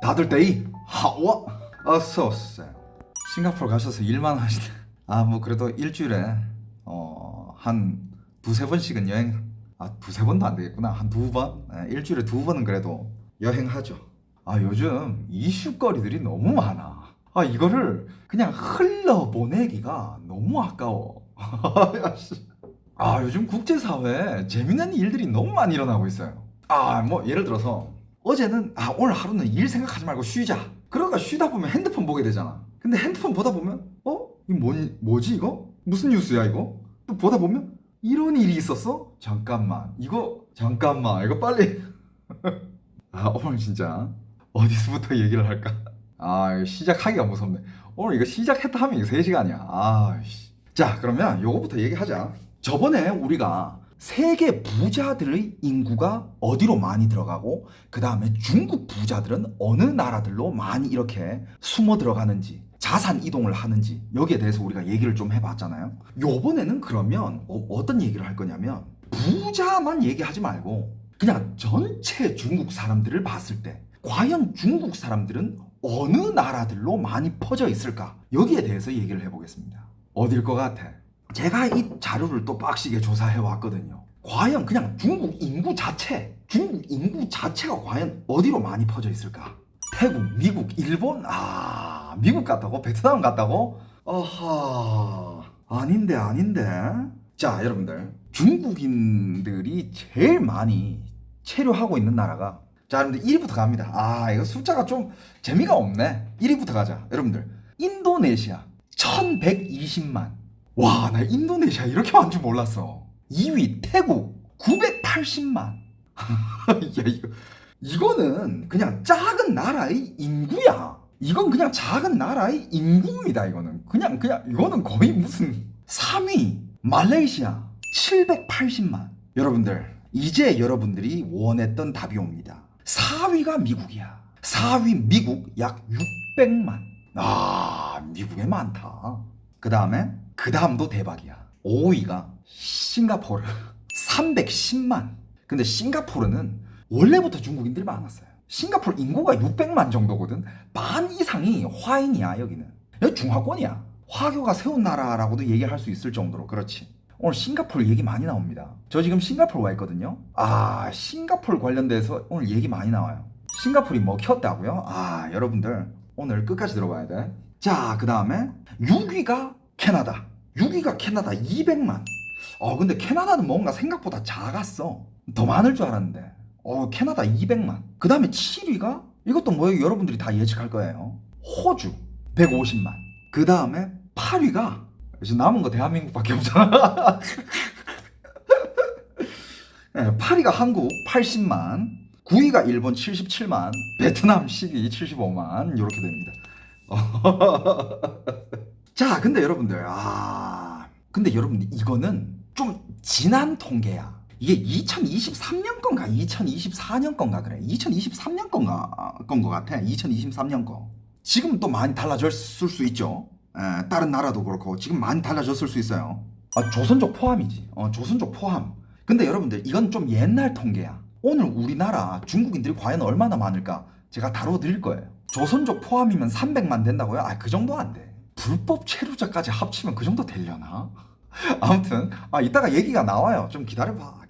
다들 데이 하워 어서오세요. 싱가포르 가셔서 일만 하시네. 뭐 그래도 일주일에 한 두세 번씩은 여행, 두세 번도 안 되겠구나. 한 두 번? 일주일에 두 번은 그래도 여행하죠. 요즘 이슈거리들이 너무 많아. 이거를 그냥 흘러보내기가 너무 아까워. 요즘 국제사회에 재밌는 일들이 너무 많이 일어나고 있어요. 뭐 예를 들어서 어제는 오늘 하루는 일 생각하지 말고 쉬자. 그러다가 쉬다 보면 핸드폰 보게 되잖아. 근데 핸드폰 보다 보면 이거 뭐지 이거? 무슨 뉴스야 이거? 또 보다 보면 이런 일이 있었어? 잠깐만 이거 빨리 오늘 진짜 어디서부터 얘기를 할까? 이거 시작하기가 무섭네. 오늘 이거 시작했다 하면 이거 3시간이야. 자, 그러면 요거부터 얘기하자. 저번에 우리가 세계 부자들의 인구가 어디로 많이 들어가고 그 다음에 중국 부자들은 어느 나라들로 많이 이렇게 숨어 들어가는지 자산 이동을 하는지 여기에 대해서 우리가 얘기를 좀 해봤잖아요. 요번에는 그러면 어떤 얘기를 할 거냐면 부자만 얘기하지 말고 그냥 전체 중국 사람들을 봤을 때 과연 중국 사람들은 어느 나라들로 많이 퍼져 있을까? 여기에 대해서 얘기를 해보겠습니다. 어딜 것 같아? 제가 이 자료를 또 빡시게 조사해 왔거든요. 과연 그냥 중국 인구 자체가 과연 어디로 많이 퍼져 있을까? 태국, 미국, 일본? 미국 갔다고? 베트남 갔다고? 아닌데. 자, 여러분들, 중국인들이 제일 많이 체류하고 있는 나라가, 자, 여러분들 1위부터 갑니다. 이거 숫자가 좀 재미가 없네. 1위부터 가자. 여러분들, 인도네시아 1120만. 와, 나 인도네시아 이렇게 많은 줄 몰랐어. 2위 태국 980만. 야, 이거는 그냥 작은 나라의 인구야. 이건 그냥 작은 나라의 인구입니다. 이거는 그냥 이거는 거의 무슨. 3위 말레이시아 780만. 여러분들, 이제 여러분들이 원했던 답이 옵니다. 4위가 미국이야. 4위 미국 약 600만. 미국에 많다. 그 다음도 대박이야. 5위가 싱가포르 310만. 근데 싱가포르는 원래부터 중국인들이 많았어요. 싱가포르 인구가 600만 정도거든. 반 이상이 화인이야. 여기는 여기 중화권이야. 화교가 세운 나라라고도 얘기할 수 있을 정도로. 그렇지. 오늘 싱가포르 얘기 많이 나옵니다. 저 지금 싱가포르 와 있거든요. 싱가포르 관련돼서 오늘 얘기 많이 나와요. 싱가포르이 먹혔다고요? 여러분들 오늘 끝까지 들어봐야 돼. 자, 그 다음에 6위가 캐나다. 6위가 캐나다 200만. 근데 캐나다는 뭔가 생각보다 작았어. 더 많을 줄 알았는데. 캐나다 200만. 그 다음에 7위가 이것도 뭐 여러분들이 다 예측할 거예요. 호주 150만. 그 다음에 8위가 이제 남은 거 대한민국밖에 없잖아. 네, 8위가 한국 80만. 9위가 일본 77만. 베트남 10위 75만. 이렇게 됩니다. 자, 근데 여러분들, 이거는 좀 지난 통계야. 이게 2023년 건가 2024년 건가 그래. 2023년 건거 같아. 2023년 거. 지금 또 많이 달라졌을 수 있죠. 다른 나라도 그렇고 지금 많이 달라졌을 수 있어요. 조선족 포함이지. 조선족 포함. 근데 여러분들, 이건 좀 옛날 통계야. 오늘 우리나라 중국인들이 과연 얼마나 많을까 제가 다뤄드릴 거예요. 조선족 포함이면 300만 된다고요? 그 정도 안 돼. 불법 체류자까지 합치면 그 정도 되려나? 아무튼 이따가 얘기가 나와요. 좀 기다려봐.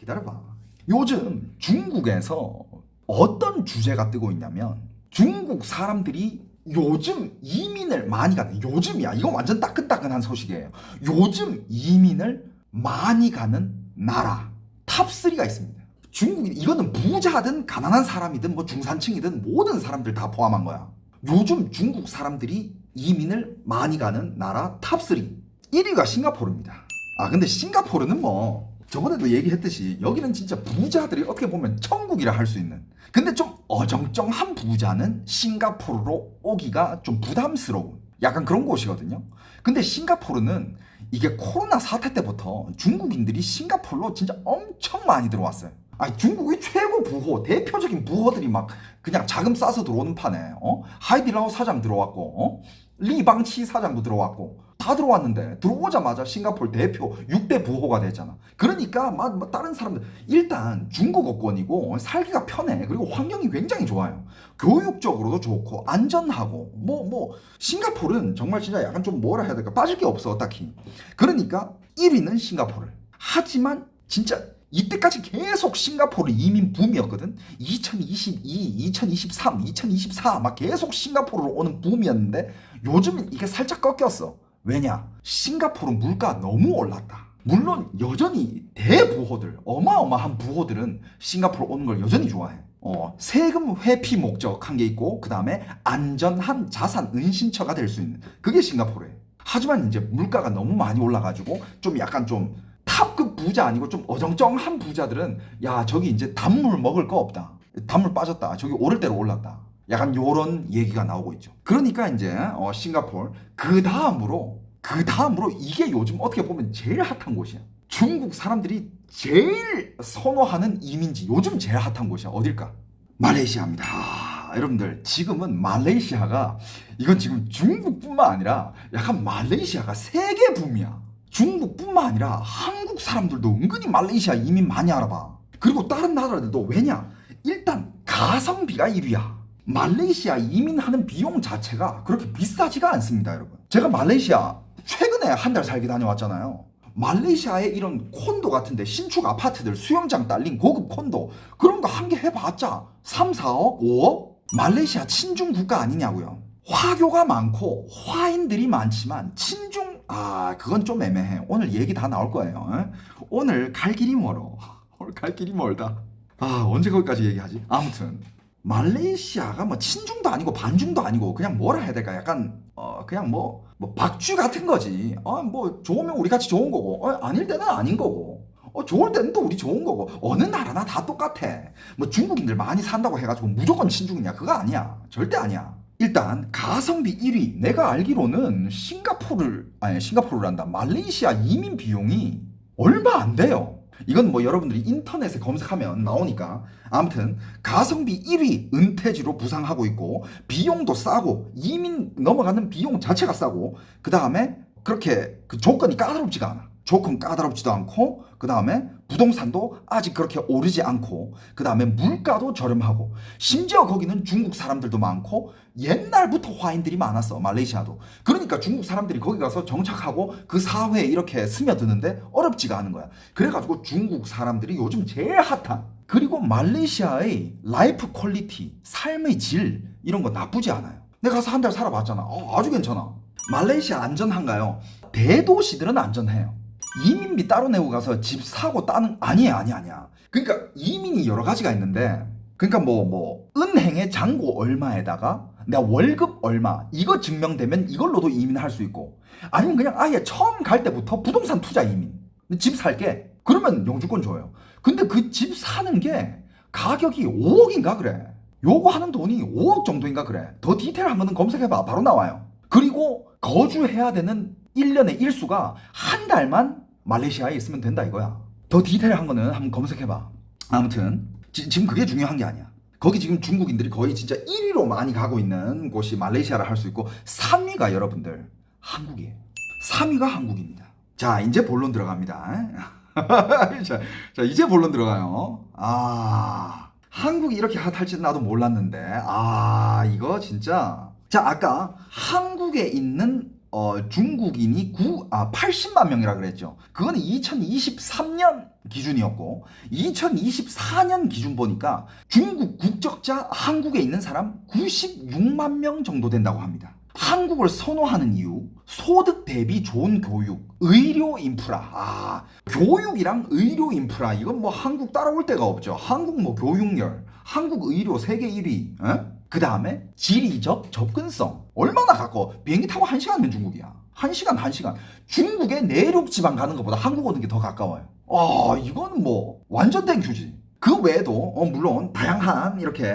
요즘 중국에서 어떤 주제가 뜨고 있냐면 중국 사람들이 요즘 이민을 많이 가는, 요즘이야. 이거 완전 따끈따끈한 소식이에요. 요즘 이민을 많이 가는 나라 탑3가 있습니다. 중국이, 이거는 부자든 가난한 사람이든 뭐 중산층이든 모든 사람들 다 포함한 거야. 요즘 중국 사람들이 이민을 많이 가는 나라 탑3. 1위가 싱가포르입니다. 근데 싱가포르는 뭐 저번에도 얘기했듯이 여기는 진짜 부자들이 어떻게 보면 천국이라 할 수 있는, 근데 좀 어정쩡한 부자는 싱가포르로 오기가 좀 부담스러운 약간 그런 곳이거든요. 근데 싱가포르는 이게 코로나 사태 때부터 중국인들이 싱가포르로 진짜 엄청 많이 들어왔어요. 중국의 최고 부호, 대표적인 부호들이 막 그냥 자금 싸서 들어오는 판에 하이디라오 사장 들어왔고 리방치 사장도 들어왔고 다 들어왔는데 들어오자마자 싱가포르 대표 6대 부호가 됐잖아. 그러니까 막 다른 사람들 일단 중국어권이고 살기가 편해. 그리고 환경이 굉장히 좋아요. 교육적으로도 좋고 안전하고 뭐 싱가포르는 정말 진짜 약간 좀 뭐라 해야 될까 빠질 게 없어 딱히. 그러니까 1위는 싱가포르. 하지만 진짜 이때까지 계속 싱가포르 이민 붐이었거든. 2022, 2023, 2024 막 계속 싱가포르로 오는 붐이었는데 요즘은 이게 살짝 꺾였어. 왜냐? 싱가포르 물가 너무 올랐다. 물론 여전히 대부호들, 어마어마한 부호들은 싱가포르 오는 걸 여전히 좋아해. 세금 회피 목적한 게 있고 그 다음에 안전한 자산 은신처가 될 수 있는 그게 싱가포르예요. 하지만 이제 물가가 너무 많이 올라가지고 좀 약간 좀 탑급 부자 아니고 좀 어정쩡한 부자들은 야 저기 이제 단물 먹을 거 없다. 단물 빠졌다. 저기 오를 대로 올랐다. 약간 요런 얘기가 나오고 있죠. 그러니까 이제 싱가포르 그 다음으로 이게 요즘 어떻게 보면 제일 핫한 곳이야. 중국 사람들이 제일 선호하는 이민지 요즘 제일 핫한 곳이야. 어딜까? 말레이시아입니다. 여러분들 지금은 말레이시아가 이건 지금 중국뿐만 아니라 약간 말레이시아가 세계 붐이야. 중국뿐만 아니라 한국 사람들도 은근히 말레이시아 이민 많이 알아봐. 그리고 다른 나라들도 왜냐? 일단 가성비가 1위야. 말레이시아 이민하는 비용 자체가 그렇게 비싸지가 않습니다, 여러분. 제가 말레이시아 최근에 한 달 살기 다녀왔잖아요. 말레이시아의 이런 콘도 같은데 신축 아파트들 수영장 딸린 고급 콘도 그런 거 한 개 해봤자 3, 4억, 5억? 말레이시아 친중 국가 아니냐고요. 화교가 많고 화인들이 많지만 친중 그건 좀 애매해. 오늘 얘기 다 나올 거예요. 오늘 갈 길이 멀어. 오늘 갈 길이 멀다. 언제 거기까지 얘기하지? 아무튼 말레이시아가 뭐 친중도 아니고 반중도 아니고 그냥 뭐라 해야 될까? 약간 그냥 뭐 박쥐 같은 거지. 뭐 좋으면 우리 같이 좋은 거고 아닐 때는 아닌 거고 좋을 때는 또 우리 좋은 거고 어느 나라나 다 똑같아. 뭐 중국인들 많이 산다고 해가지고 무조건 친중이냐? 그거 아니야. 절대 아니야. 일단 가성비 1위 내가 알기로는 싱가포르란다. 말레이시아 이민 비용이 얼마 안 돼요. 이건 뭐 여러분들이 인터넷에 검색하면 나오니까. 아무튼 가성비 1위 은퇴지로 부상하고 있고 비용도 싸고 이민 넘어가는 비용 자체가 싸고 그 다음에 그렇게 그 조건이 까다롭지가 않아. 조건 까다롭지도 않고 그 다음에 부동산도 아직 그렇게 오르지 않고 그 다음에 물가도 저렴하고 심지어 거기는 중국 사람들도 많고 옛날부터 화인들이 많았어. 말레이시아도. 그러니까 중국 사람들이 거기 가서 정착하고 그 사회에 이렇게 스며드는데 어렵지가 않은 거야. 그래가지고 중국 사람들이 요즘 제일 핫한 그리고 말레이시아의 라이프 퀄리티 삶의 질 이런 거 나쁘지 않아요. 내가 가서 한 달 살아봤잖아. 아주 괜찮아. 말레이시아 안전한가요? 대도시들은 안전해요. 이민비 따로 내고 가서 집 사고 따는 아니야. 그러니까 이민이 여러 가지가 있는데 그러니까 뭐 은행에 잔고 얼마에다가 내가 월급 얼마 이거 증명되면 이걸로도 이민할 수 있고 아니면 그냥 아예 처음 갈 때부터 부동산 투자 이민 집 살게 그러면 영주권 줘요. 근데 그 집 사는 게 가격이 5억인가 그래. 요거 하는 돈이 5억 정도인가 그래. 더 디테일한 거는 검색해봐. 바로 나와요. 그리고 거주해야 되는 1년의 일수가 한 달만 말레이시아에 있으면 된다 이거야. 더 디테일한 거는 한번 검색해봐. 아무튼 지금 그게 중요한 게 아니야. 거기 지금 중국인들이 거의 진짜 1위로 많이 가고 있는 곳이 말레이시아라 할 수 있고 3위가 여러분들 한국이에요. 3위가 한국입니다. 자 이제 본론 들어갑니다. 자 이제 본론 들어가요. 한국이 이렇게 핫할 줄 나도 몰랐는데 이거 진짜 자 아까 한국에 있는 중국인이 80만 명이라 그랬죠. 그거는 2023년 기준이었고 2024년 기준 보니까 중국 국적자 한국에 있는 사람 96만 명 정도 된다고 합니다. 한국을 선호하는 이유 소득 대비 좋은 교육, 의료 인프라. 교육이랑 의료 인프라 이건 뭐 한국 따라올 데가 없죠. 한국 뭐 교육열, 한국 의료 세계 1위. 그 다음에 지리적 접근성 얼마나 가까워. 비행기 타고 1시간이면 중국이야. 1시간. 중국의 내륙 지방 가는 것보다 한국 오는 게 더 가까워요. 이건 뭐 완전 땡큐지. 그 외에도 물론 다양한 이렇게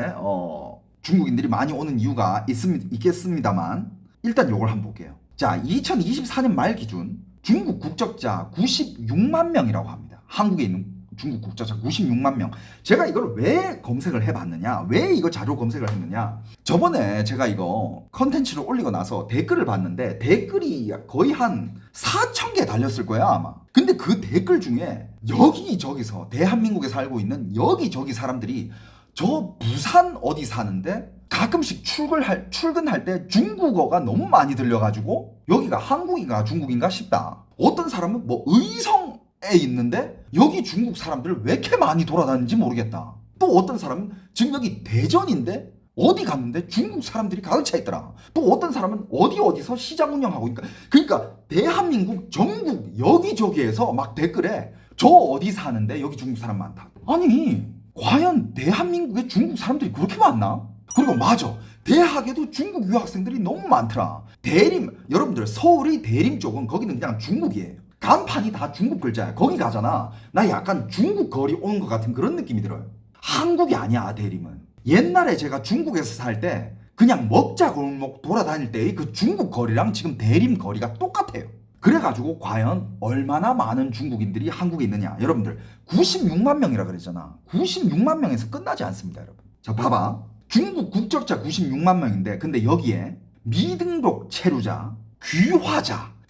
중국인들이 많이 오는 이유가 있겠습니다만 일단 요걸 한번 볼게요. 자 2024년 말 기준 중국 국적자 96만 명이라고 합니다. 한국에 있는 중국 국적자 96만 명. 제가 이걸 왜 검색을 해봤느냐, 왜 이거 자료 검색을 했느냐, 저번에 제가 이거 컨텐츠를 올리고 나서 댓글을 봤는데 댓글이 거의 한 4,000개 달렸을 거야 아마. 근데 그 댓글 중에 여기저기서 대한민국에 살고 있는 여기저기 사람들이 저 부산 어디 사는데 가끔씩 출근할 때 중국어가 너무 많이 들려가지고 여기가 한국인가 중국인가 싶다. 어떤 사람은 뭐 의성에 있는데 여기 중국 사람들 왜 이렇게 많이 돌아다니는지 모르겠다. 또 어떤 사람은 지금 여기 대전인데 어디 갔는데 중국 사람들이 가득 차 있더라. 또 어떤 사람은 어디서 시장 운영하고 있니까. 그러니까 대한민국 전국 여기저기에서 막 댓글에 저 어디 사는데 여기 중국 사람 많다. 아니 과연 대한민국에 중국 사람들이 그렇게 많나? 그리고 맞아, 대학에도 중국 유학생들이 너무 많더라. 대림, 여러분들 서울의 대림 쪽은 거기는 그냥 중국이에요. 간판이 다 중국 글자야. 거기 가잖아, 나 약간 중국 거리 오는 것 같은 그런 느낌이 들어요. 한국이 아니야 대림은. 옛날에 제가 중국에서 살 때 그냥 먹자 골목 돌아다닐 때의 그 중국 거리랑 지금 대림 거리가 똑같아요. 그래가지고 과연 얼마나 많은 중국인들이 한국에 있느냐. 여러분들 96만 명이라 그랬잖아. 96만 명에서 끝나지 않습니다 여러분. 자 봐봐, 중국 국적자 96만 명인데 근데 여기에 미등록 체류자,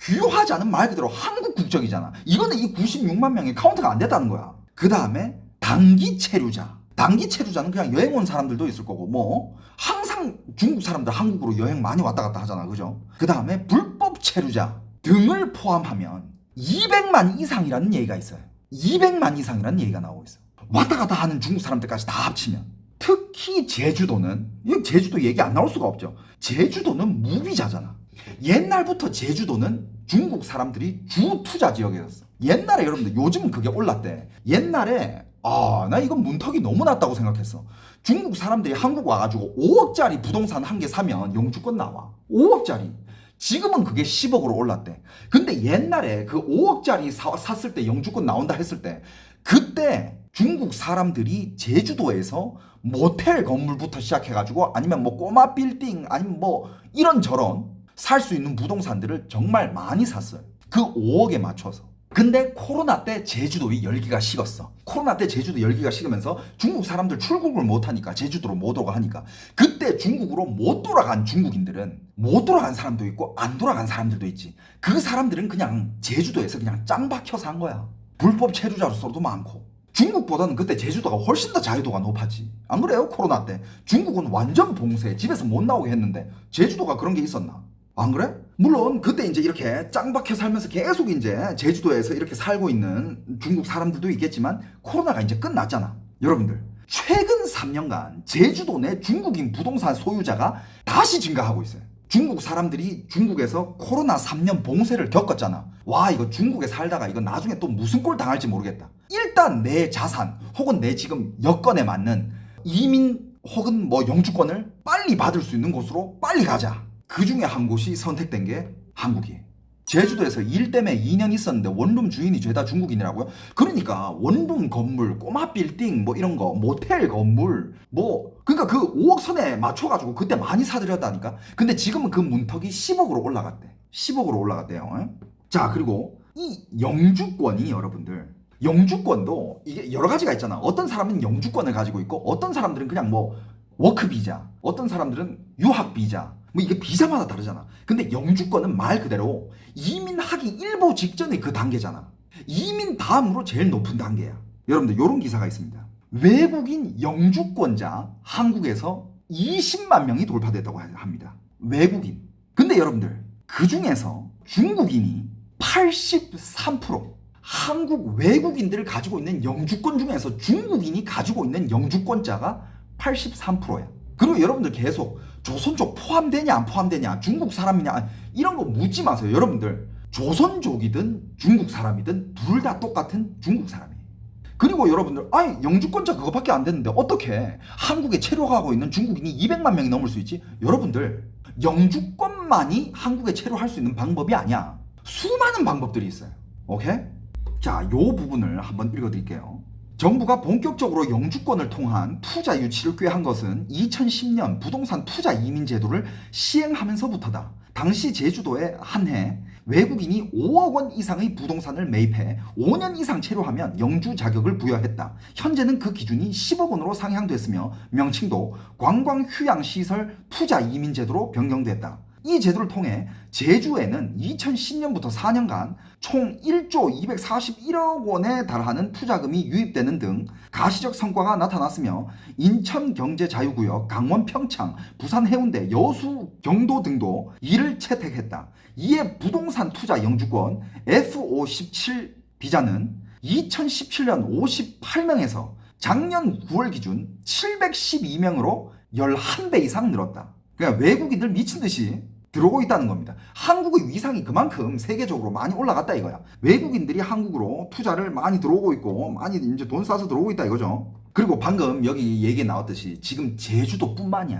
귀화자는 말 그대로 한국 국적이잖아. 이거는 이 96만 명이 카운트가 안 됐다는 거야. 그 다음에 단기 체류자는 그냥 여행 온 사람들도 있을 거고, 뭐 항상 중국 사람들 한국으로 여행 많이 왔다 갔다 하잖아, 그죠? 그 다음에 불법 체류자 등을 포함하면 200만 이상이라는 얘기가 있어요. 200만 이상이라는 얘기가 나오고 있어. 왔다 갔다 하는 중국 사람들까지 다 합치면. 특히 제주도는, 이거 제주도 얘기 안 나올 수가 없죠. 제주도는 무비자잖아. 옛날부터 제주도는 중국 사람들이 주 투자 지역이었어. 옛날에 여러분들, 요즘은 그게 올랐대. 옛날에 나 이건 문턱이 너무 낮다고 생각했어. 중국 사람들이 한국 와가지고 5억짜리 부동산 한 개 사면 영주권 나와. 5억짜리. 지금은 그게 10억으로 올랐대. 근데 옛날에 그 5억짜리 샀을 때 영주권 나온다 했을 때, 그때 중국 사람들이 제주도에서 모텔 건물부터 시작해가지고 아니면 뭐 꼬마 빌딩 아니면 뭐 이런저런 살 수 있는 부동산들을 정말 많이 샀어요. 그 5억에 맞춰서. 근데 코로나 때 제주도의 열기가 식었어. 코로나 때 제주도 열기가 식으면서 중국 사람들 출국을 못하니까 제주도로 못 오고 하니까, 그때 중국으로 못 돌아간 중국인들은, 못 돌아간 사람도 있고 안 돌아간 사람들도 있지. 그 사람들은 그냥 제주도에서 그냥 짱 박혀서 한 거야. 불법 체류자로서도 많고. 중국보다는 그때 제주도가 훨씬 더 자유도가 높았지. 안 그래요? 코로나 때 중국은 완전 봉쇄, 집에서 못 나오게 했는데 제주도가 그런 게 있었나? 안 그래? 물론 그때 이제 이렇게 짱 박혀 살면서 계속 이제 제주도에서 이렇게 살고 있는 중국 사람들도 있겠지만 코로나가 이제 끝났잖아. 여러분들 최근 3년간 제주도 내 중국인 부동산 소유자가 다시 증가하고 있어요. 중국 사람들이 중국에서 코로나 3년 봉쇄를 겪었잖아. 와, 이거 중국에 살다가 이거 나중에 또 무슨 꼴 당할지 모르겠다. 일단 내 자산 혹은 내 지금 여건에 맞는 이민 혹은 뭐 영주권을 빨리 받을 수 있는 곳으로 빨리 가자. 그 중에 한 곳이 선택된 게 한국이에요. 제주도에서 일 때문에 2년 있었는데 원룸 주인이 죄다 중국인이라고요? 그러니까 원룸 건물, 꼬마 빌딩 뭐 이런 거, 모텔 건물 뭐, 그러니까 그 5억 선에 맞춰가지고 그때 많이 사들였다니까. 근데 지금은 그 문턱이 10억으로 올라갔대. 10억으로 올라갔대요. 자, 그리고 이 영주권이, 여러분들 영주권도 이게 여러 가지가 있잖아. 어떤 사람은 영주권을 가지고 있고 어떤 사람들은 그냥 뭐 워크 비자, 어떤 사람들은 유학 비자, 뭐 이게 비자마다 다르잖아. 근데 영주권은 말 그대로 이민하기 일보 직전의 그 단계잖아. 이민 다음으로 제일 높은 단계야. 여러분들 이런 기사가 있습니다. 외국인 영주권자 한국에서 20만 명이 돌파됐다고 합니다. 외국인. 근데 여러분들 그 중에서 중국인이 83%, 한국 외국인들을 가지고 있는 영주권 중에서 중국인이 가지고 있는 영주권자가 83%야. 그리고 여러분들 계속 조선족 포함되냐 안 포함되냐, 중국 사람이냐 이런 거 묻지 마세요. 여러분들 조선족이든 중국 사람이든 둘 다 똑같은 중국 사람이에요. 그리고 여러분들 영주권자 그거밖에 안 되는데 어떻게 한국에 체류하고 있는 중국인이 200만 명이 넘을 수 있지? 여러분들 영주권만이 한국에 체류할 수 있는 방법이 아니야. 수많은 방법들이 있어요. 오케이? 자, 요 부분을 한번 읽어드릴게요. 정부가 본격적으로 영주권을 통한 투자 유치를 꾀한 것은 2010년 부동산 투자 이민 제도를 시행하면서부터다. 당시 제주도에 한 해 외국인이 5억 원 이상의 부동산을 매입해 5년 이상 체류하면 영주 자격을 부여했다. 현재는 그 기준이 10억 원으로 상향됐으며 명칭도 관광휴양시설 투자이민제도로 변경됐다. 이 제도를 통해 제주에는 2010년부터 4년간 총 1조 241억 원에 달하는 투자금이 유입되는 등 가시적 성과가 나타났으며 인천경제자유구역, 강원 평창, 부산 해운대, 여수 경도 등도 이를 채택했다. 이에 부동산 투자 영주권 F57 비자는 2017년 58명에서 작년 9월 기준 712명으로 11배 이상 늘었다. 그러니까 외국인들 미친 듯이 들어오고 있다는 겁니다. 한국의 위상이 그만큼 세계적으로 많이 올라갔다 이거야. 외국인들이 한국으로 투자를 많이 들어오고 있고 많이 이제 돈 쏴서 들어오고 있다 이거죠. 그리고 방금 여기 얘기 나왔듯이 지금 제주도뿐만이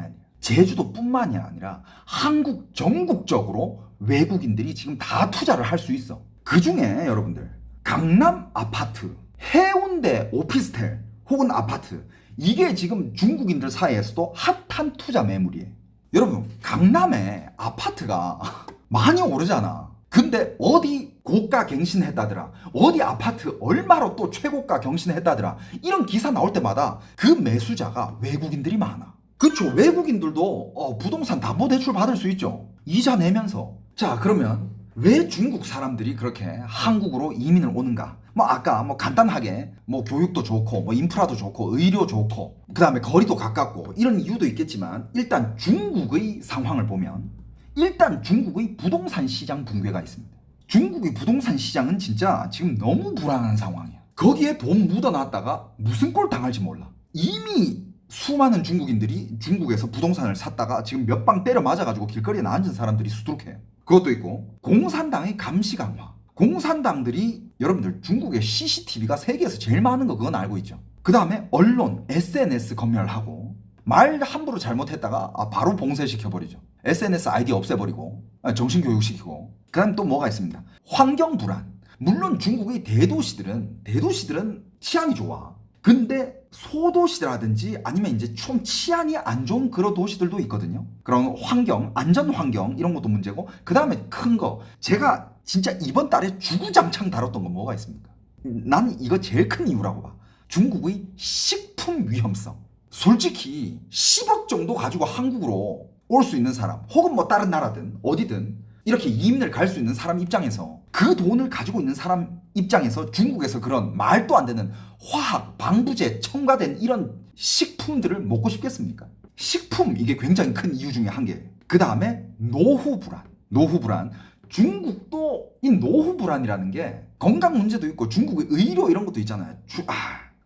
아니라 한국 전국적으로 외국인들이 지금 다 투자를 할 수 있어. 그 중에 여러분들 강남 아파트, 해운대 오피스텔 혹은 아파트, 이게 지금 중국인들 사이에서도 핫한 투자 매물이에요. 여러분, 강남에 아파트가 많이 오르잖아. 근데 어디 고가 갱신했다더라, 어디 아파트 얼마로 또 최고가 경신했다더라, 이런 기사 나올 때마다 그 매수자가 외국인들이 많아. 그렇죠. 외국인들도 부동산 담보대출 받을 수 있죠. 이자 내면서. 자, 그러면 왜 중국 사람들이 그렇게 한국으로 이민을 오는가? 아까 간단하게 교육도 좋고 인프라도 좋고 의료 좋고 그다음에 거리도 가깝고 이런 이유도 있겠지만, 일단 중국의 상황을 보면 일단 중국의 부동산 시장 붕괴가 있습니다. 중국의 부동산 시장은 진짜 지금 너무 불안한 상황이야. 거기에 돈 묻어놨다가 무슨 꼴 당할지 몰라. 이미 수많은 중국인들이 중국에서 부동산을 샀다가 지금 몇 방 때려 맞아가지고 길거리에 앉은 사람들이 수두룩해요. 그것도 있고, 공산당의 감시 강화. 공산당들이, 여러분들 중국의 CCTV가 세계에서 제일 많은 거 그건 알고 있죠. 그 다음에 언론, SNS 검열하고, 말 함부로 잘못했다가 바로 봉쇄시켜버리죠. SNS 아이디 없애버리고 정신교육시키고. 그 다음에 또 뭐가 있습니다. 환경 불안. 물론 중국의 대도시들은 치안이 좋아. 근데 소도시라든지 아니면 이제 좀 치안이 안 좋은 그런 도시들도 있거든요. 그런 환경, 안전 환경 이런 것도 문제고, 그 다음에 큰 거, 제가 진짜 이번 달에 주구장창 다뤘던 건 뭐가 있습니까? 난 이거 제일 큰 이유라고 봐. 중국의 식품 위험성. 솔직히 10억 정도 가지고 한국으로 올 수 있는 사람, 혹은 다른 나라든 어디든 이렇게 이민을 갈 수 있는 사람 입장에서, 그 돈을 가지고 있는 사람 입장에서 중국에서 그런 말도 안 되는 화학, 방부제 첨가된 이런 식품들을 먹고 싶겠습니까? 식품, 이게 굉장히 큰 이유 중에 한 개예요. 그 다음에 노후 불안. 중국도 이 노후 불안이라는 게 건강 문제도 있고 중국의 의료 이런 것도 있잖아요.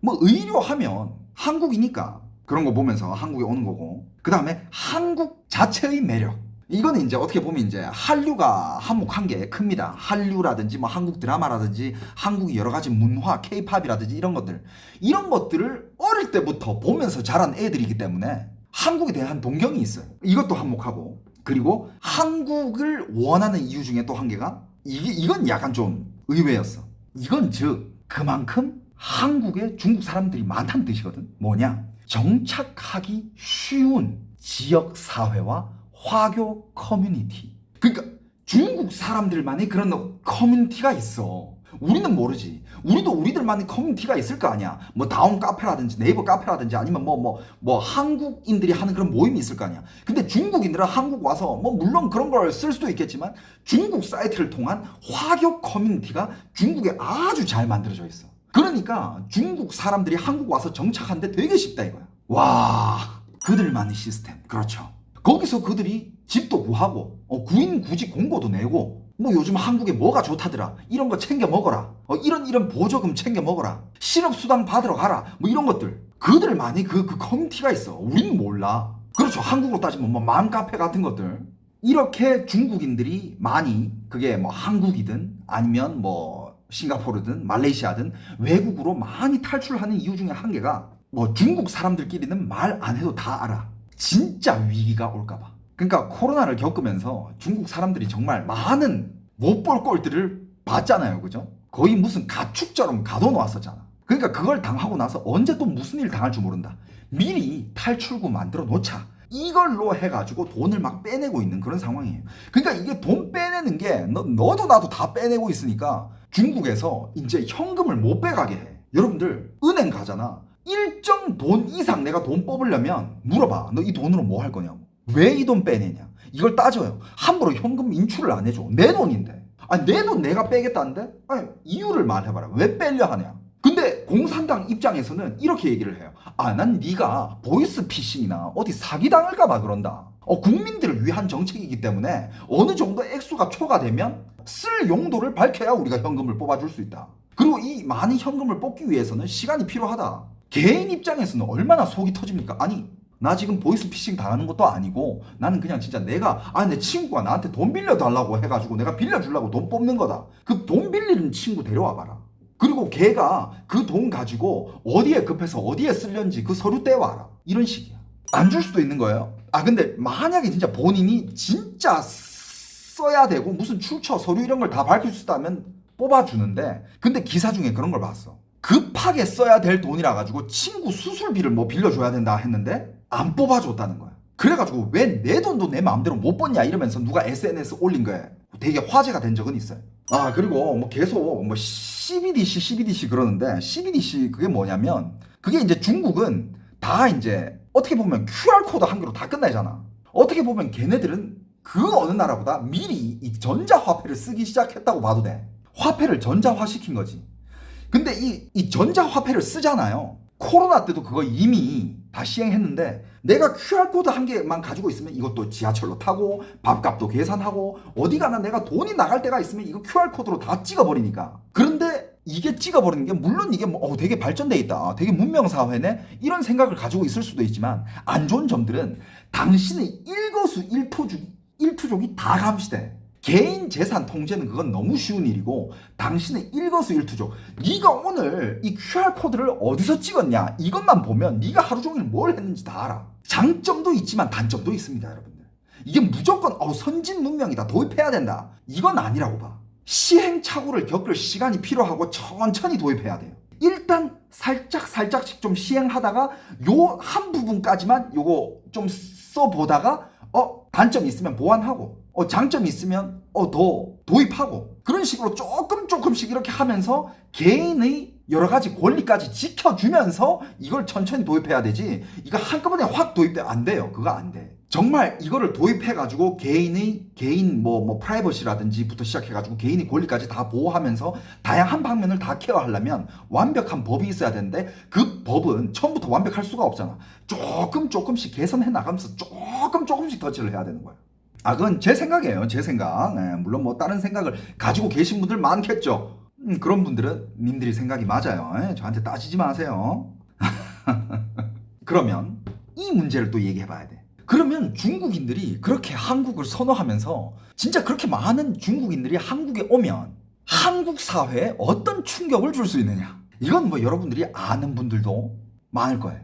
의료 하면 한국이니까 그런 거 보면서 한국에 오는 거고, 그 다음에 한국 자체의 매력. 이거는 이제 어떻게 보면 이제 한류가 한몫한 게 큽니다. 한류라든지 한국 드라마라든지 한국의 여러 가지 문화, 케이팝이라든지 이런 것들을 어릴 때부터 보면서 자란 애들이기 때문에 한국에 대한 동경이 있어요. 이것도 한몫하고, 그리고 한국을 원하는 이유 중에 또 한 개가, 이건 약간 좀 의외였어. 이건 즉 그만큼 한국에 중국 사람들이 많다는 뜻이거든. 뭐냐? 정착하기 쉬운 지역 사회와 화교 커뮤니티. 그러니까 중국 사람들만의 그런 커뮤니티가 있어. 우리는 모르지. 우리도 우리들만의 커뮤니티가 있을 거 아니야. 다운 카페라든지 네이버 카페라든지 아니면 한국인들이 하는 그런 모임이 있을 거 아니야. 근데 중국인들은 한국 와서 물론 그런 걸 쓸 수도 있겠지만 중국 사이트를 통한 화교 커뮤니티가 중국에 아주 잘 만들어져 있어. 그러니까 중국 사람들이 한국 와서 정착하는데 되게 쉽다 이거야. 와, 그들만의 시스템. 그렇죠. 거기서 그들이 집도 구하고 구인 구직 공고도 내고, 요즘 한국에 뭐가 좋다더라, 이런 거 챙겨 먹어라, 이런 보조금 챙겨 먹어라, 실업수당 받으러 가라, 이런 것들. 그들만이 그 커뮤니티가 있어. 우린 몰라. 그렇죠. 한국으로 따지면 맘카페 같은 것들. 이렇게 중국인들이 많이, 그게 한국이든 아니면 싱가포르든 말레이시아든 외국으로 많이 탈출하는 이유 중에 한 개가, 중국 사람들끼리는 말 안 해도 다 알아. 진짜 위기가 올까봐. 그러니까 코로나를 겪으면서 중국 사람들이 정말 많은 못 볼 꼴들을 봤잖아요. 그죠? 거의 무슨 가축처럼 가둬놓았었잖아. 그러니까 그걸 당하고 나서 언제 또 무슨 일 당할 줄 모른다. 미리 탈출구 만들어 놓자. 이걸로 해가지고 돈을 막 빼내고 있는 그런 상황이에요. 그러니까 이게 돈 빼내는 게 너도 나도 다 빼내고 있으니까 중국에서 이제 현금을 못 빼가게 해. 여러분들 은행 가잖아. 일정 돈 이상 내가 돈 뽑으려면 물어봐. 너 이 돈으로 뭐 할 거냐고. 왜 이 돈 빼내냐. 이걸 따져요. 함부로 현금 인출을 안 해줘. 내 돈인데. 아니 내 돈 내가 빼겠다는데? 아니 이유를 말해봐라. 왜 빼려 하냐. 근데 공산당 입장에서는 이렇게 얘기를 해요. 아, 난 네가 보이스 피싱이나 어디 사기당할까 봐 그런다. 국민들을 위한 정책이기 때문에 어느 정도 액수가 초과되면 쓸 용도를 밝혀야 우리가 현금을 뽑아줄 수 있다. 그리고 이 많은 현금을 뽑기 위해서는 시간이 필요하다. 개인 입장에서는 얼마나 속이 터집니까? 아니 나 지금 보이스피싱 당하는 것도 아니고 나는 그냥 진짜 내 친구가 나한테 돈 빌려달라고 해가지고 내가 빌려주려고 돈 뽑는 거다. 그 돈 빌리는 친구 데려와 봐라. 그리고 걔가 그 돈 가지고 어디에 급해서 어디에 쓸렸는지 그 서류 떼와라. 이런 식이야. 안 줄 수도 있는 거예요. 근데 만약에 진짜 본인이 진짜 써야 되고 무슨 출처 서류 이런 걸 다 밝힐 수 있다면 뽑아주는데, 근데 기사 중에 그런 걸 봤어. 급하게 써야 될 돈이라 가지고 친구 수술비를 뭐 빌려줘야 된다 했는데 안 뽑아줬다는 거야. 그래가지고 왜 내 돈도 내 마음대로 못 뽑냐 이러면서 누가 SNS 올린 거야. 되게 화제가 된 적은 있어요. 그리고 뭐 계속 뭐 CBDC 그러는데, CBDC 그게 뭐냐면 그게 이제 중국은 다 이제 어떻게 보면 QR코드 한 개로 다 끝나잖아. 어떻게 보면 걔네들은 그 어느 나라보다 미리 이 전자화폐를 쓰기 시작했다고 봐도 돼. 화폐를 전자화 시킨 거지. 근데 이 전자화폐를 쓰잖아요. 코로나 때도 그거 이미 다 시행했는데 내가 QR코드 한 개만 가지고 있으면 이것도 지하철로 타고 밥값도 계산하고 어디 가나 내가 돈이 나갈 때가 있으면 이거 QR코드로 다 찍어버리니까. 그런데 이게 찍어버리는 게 물론 이게 뭐 되게 발전돼 있다. 되게 문명사회네. 이런 생각을 가지고 있을 수도 있지만 안 좋은 점들은 당신의 일거수일투족이 다 감시돼. 개인 재산 통제는 그건 너무 쉬운 일이고 당신의 일거수일투족, 네가 오늘 이 QR코드를 어디서 찍었냐 이것만 보면 네가 하루 종일 뭘 했는지 다 알아. 장점도 있지만 단점도 있습니다. 여러분들 이게 무조건 선진 문명이다 도입해야 된다 이건 아니라고 봐. 시행착오를 겪을 시간이 필요하고 천천히 도입해야 돼요. 일단 살짝씩 좀 시행하다가 요 한 부분까지만 요거 좀 써보다가 단점이 있으면 보완하고 장점이 있으면 더 도입하고 그런 식으로 조금씩 이렇게 하면서 개인의 여러 가지 권리까지 지켜주면서 이걸 천천히 도입해야 되지, 이거 한꺼번에 확 도입되면 안 돼요. 그거 안 돼. 정말 이거를 도입해가지고 개인 뭐 프라이버시라든지부터 시작해가지고 개인의 권리까지 다 보호하면서 다양한 방면을 다 케어하려면 완벽한 법이 있어야 되는데 그 법은 처음부터 완벽할 수가 없잖아. 조금씩 개선해 나가면서 조금씩 터치를 해야 되는 거야. 그건 제 생각이에요. 제 생각. 물론 뭐 다른 생각을 가지고 계신 분들 많겠죠. 그런 분들은 님들이 생각이 맞아요. 저한테 따지지 마세요. 그러면 이 문제를 또 얘기해 봐야 돼. 그러면 중국인들이 그렇게 한국을 선호하면서 진짜 그렇게 많은 중국인들이 한국에 오면 한국 사회에 어떤 충격을 줄 수 있느냐? 이건 뭐 여러분들이 아는 분들도 많을 거예요.